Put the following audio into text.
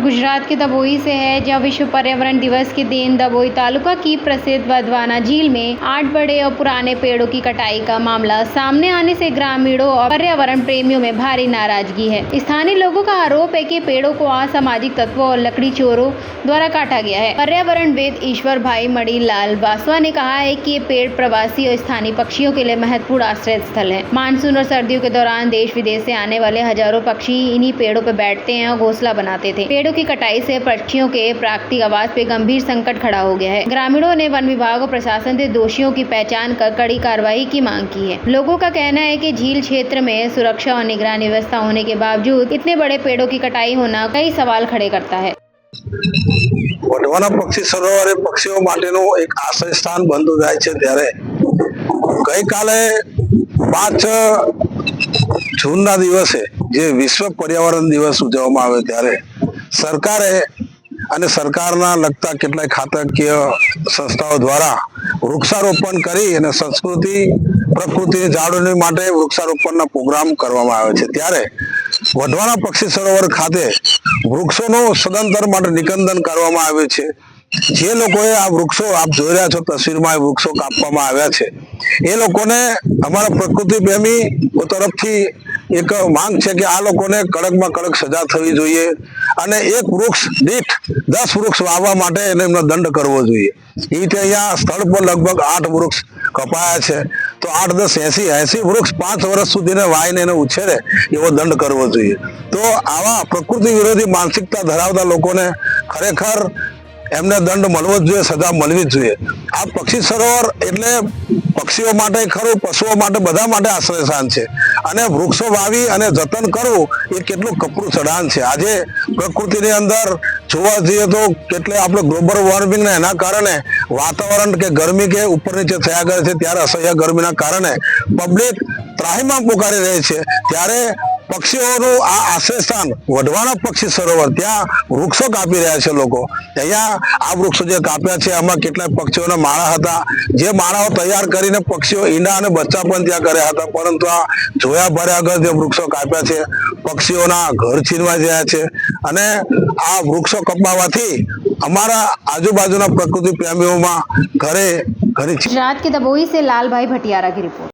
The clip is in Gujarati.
गुजरात के दबोई से है, जहां विश्व पर्यावरण दिवस के दिन दबोई तालुका की प्रसिद्ध वधवाना झील में 8 बड़े और पुराने पेड़ों की कटाई का मामला सामने आने से ग्रामीणों और पर्यावरण प्रेमियों में भारी नाराजगी है। स्थानीय लोगों का आरोप है कि पेड़ों को असामाजिक तत्वों और लकड़ी चोरों द्वारा काटा गया है। पर्यावरणविद ईश्वर भाई मणिलाल बासवा ने कहा है कि ये पेड़ प्रवासी और स्थानीय पक्षियों के लिए महत्वपूर्ण आश्रय स्थल है। मानसून और सर्दियों के दौरान देश विदेश से आने वाले हजारों पक्षी इन्हीं पेड़ों पर बैठते हैं और घोंसला बनाते थे। पेड़ों की कटाई से पक्षियों के प्राकृतिक आवास पे गंभीर संकट खड़ा हो गया है। ग्रामीणों ने वन विभाग और प्रशासन से दोषियों की पहचान कर कड़ी कार्रवाई की मांग की है। लोगों का कहना है कि झील क्षेत्र में सुरक्षा और निगरानी व्यवस्था होने के बावजूद इतने बड़े पेड़ों की कटाई होना कई सवाल खड़े करता है। વઢવાના પક્ષી સરોવર એ પક્ષીઓ માટેનું એક આશ્રય સ્થાન બનતું જાય છે ત્યારે ગઈકાલે 5 જૂનના દિવસે જે વિશ્વ પર્યાવરણ દિવસ ઉજવવામાં આવે ત્યારે સરકારે અને સરકારના લગતા કેટલાય ખાતાકીય સંસ્થાઓ દ્વારા વૃક્ષારોપણ કરી અને સંસ્કૃતિ પ્રકૃતિની જાળવણી માટે વૃક્ષારોપણના પ્રોગ્રામ કરવામાં આવે છે ત્યારે વઢવાના પક્ષી સરોવર ખાતે વૃક્ષોનું સદંતર માટે નિકંદન કરવામાં આવ્યું છે। જે લોકોએ આ વૃક્ષો આપ જોઈ રહ્યા છો તસવીરમાં વૃક્ષો કાપવામાં આવ્યા છે એ લોકોને અમારા પ્રકૃતિ પ્રેમી તરફથી એક માંગ છે કે આ લોકોને કડકમાં કડક સજા થવી જોઈએ અને એક વૃક્ષ દીઠ 10 વૃક્ષ વાવવા માટે એમને દંડ કરવો જોઈએ। એ રીતે અહીંયા સ્થળ પર લગભગ 8 વૃક્ષ કપાયા છે તો 8 10 80 વૃક્ષ 5 વર્ષ સુધી વાઈને એને ઉછેરે એવો દંડ કરવો જોઈએ। તો આવા પ્રકૃતિ વિરોધી માનસિકતા ધરાવતા લોકોને ખરેખર એમને દંડ મળવો જ જોઈએ, સજા મળવી જ જોઈએ। આ પક્ષી સરોવર એટલે પક્ષીઓ માટે ખરું, પશુઓ માટે બધા માટે આશ્રયસ્થાન છે અને વૃક્ષો વાવી અને જતન કરવું એ કેટલું કપરું ચઢાણ છે। આજે પ્રકૃતિની અંદર જોવા જઈએ તો કેટલે આપણે ગ્લોબલ વોર્મિંગ ને એના કારણે વાતાવરણ કે ગરમી કે ઉપર નીચે થયા કરે છે ત્યારે અસહ્ય ગરમીના કારણે પબ્લિક ત્રાહિમામ પોકારી રહી છે ત્યારે પક્ષીઓનું આ આશ્રયસ્થાન વઢવાના પક્ષી સરોવર ત્યાં વૃક્ષો કાપી રહ્યા છે લોકો। અહીંયા આ વૃક્ષો જે કાપ્યા છે આમાં કેટલાય પક્ષીઓના માળા હતા જે માળાઓ તૈયાર કરીને પક્ષીઓ ઈંડા અને બચ્ચા પણ ત્યાં કર્યા હતા પરંતુ આ જોયા ભર્યા આગળ જે વૃક્ષો કાપ્યા છે પક્ષીઓના ઘર છીનવાઈ ગયા છે અને આ વૃક્ષો કપાવાથી અમારા આજુબાજુના પ્રકૃતિ પ્રેમીઓમાં ઘરે गुजरात के दबोई से लाल भाई भटियारा की रिपोर्ट।